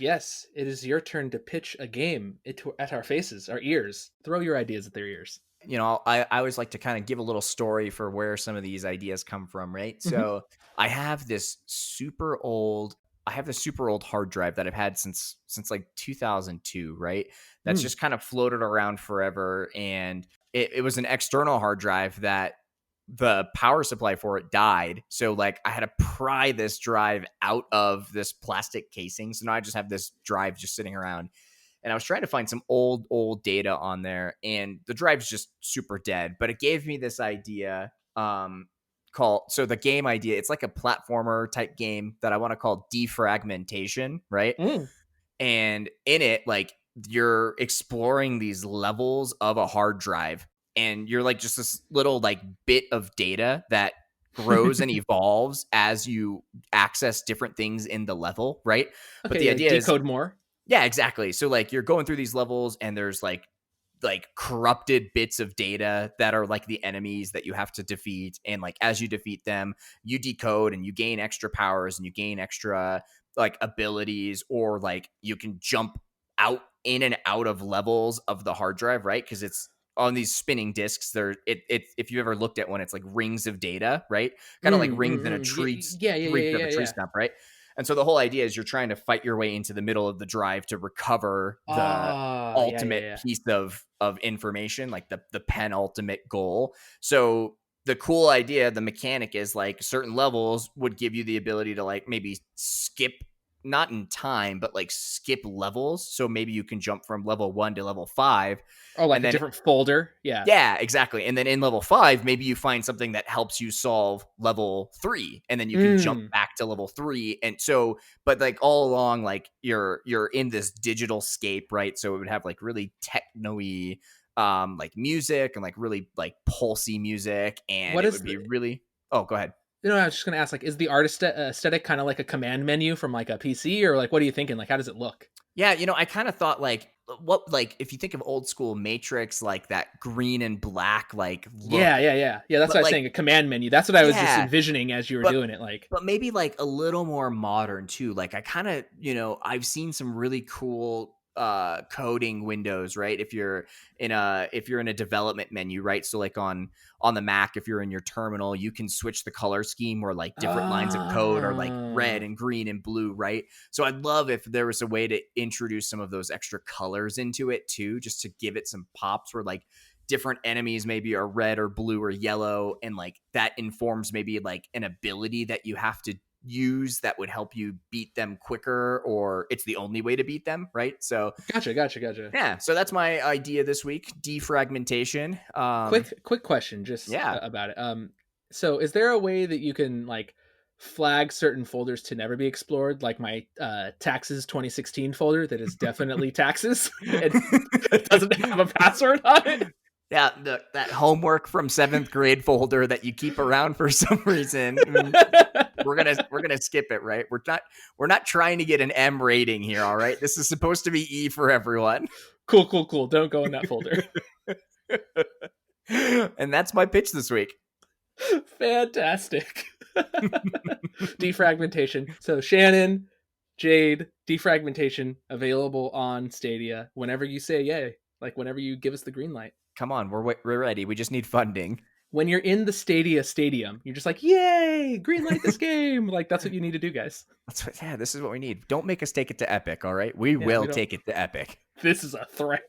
Yes, it is your turn to pitch a game at our faces, our ears. Throw your ideas at their ears. I always like to kind of give a little story for where some of these ideas come from, right? Mhm. So I have this super old hard drive that I've had since like 2002, right? That's Mm. just kind of floated around forever, and it was an external hard drive that the power supply for it died. So like I had to pry this drive out of this plastic casing. So now I just have this drive just sitting around. And I was trying to find some old data on there, and the drive's just super dead. But it gave me this idea the game idea. It's like a platformer type game that I want to call Defragmentation, right? Mm. And in it, like you're exploring these levels of a hard drive, and you're like just this little like bit of data that grows and evolves as you access different things in the level, right? But Okay, the like idea is, decode more. yeah, exactly. So like you're going through these levels, and there's like corrupted bits of data that are like the enemies that you have to defeat, and like as you defeat them, you decode and you gain extra powers and you gain extra like abilities, or like you can jump out in and out of levels of the hard drive, right? Because it's on these spinning discs. If you ever looked at one, it's like rings of data, right? Kind of like Mm, mm, rings in a mm. tree, Yeah, yeah, yeah, rings of yeah, a yeah, tree yeah. stump, right? And so the whole idea is you're trying to fight your way into the middle of the drive to recover the Ah, yeah, yeah, ultimate yeah. piece of information, like the penultimate goal. So the cool idea, the mechanic is like certain levels would give you the ability to like maybe skip, not in time, but like skip levels. So maybe you can jump from level 1 to level 5, Oh, like and a then different folder. Yeah. yeah, exactly. And then in level 5, maybe you find something that helps you solve level 3, and then you can jump Mm. back to level 3. And so, but like all along, like you're in this digital scape, right? So it would have like really techno-y like music, and like really like pulsy music, and What it is would the? be really, oh, go ahead. I was just gonna ask, like, is the art aesthetic kind of like a command menu from like a PC, or like, what are you thinking? Like, how does it look? Yeah, I kind of thought like like if you think of old school Matrix, like that green and black like Yeah, look, yeah, yeah, yeah. That's what but I was like saying. A command menu. That's what I was just yeah, envisioning as you were but doing it. Like, maybe like a little more modern too. Like I kind of, I've seen some really cool coding windows, right? If you're in a development menu, right? So like on the Mac, if you're in your terminal, you can switch the color scheme where like different lines of code are like red ah, and green and blue, right? So I'd love if there was a way to introduce some of those extra colors into it too, just to give it some pops where like different enemies maybe are red or blue or yellow, and like that informs maybe like an ability that you have to use that would help you beat them quicker, or it's the only way to beat them, right? So gotcha. yeah, so that's my idea this week, defragmentation. Quick question, just Yeah. about it. So is there a way that you can like flag certain folders to never be explored, like my taxes 2016 folder that is definitely taxes and it doesn't have a password on it? Yeah, that homework from 7th grade folder that you keep around for some reason. We're gonna skip it, right? We're not trying to get an M rating here, all right? This is supposed to be E for everyone. Cool. Don't go in that folder. And that's my pitch this week. Fantastic. Defragmentation. So Shannon, Jade, defragmentation available on Stadia whenever you say yay, like whenever you give us the green light. Come on, we're ready. We just need funding. When you're in the Stadia stadium, you're just like, yay, green light this game. Like, that's what you need to do, guys. Yeah, this is what we need. Don't make us take it to Epic, all right? We Yeah, will we don't. take it to Epic. This is a threat.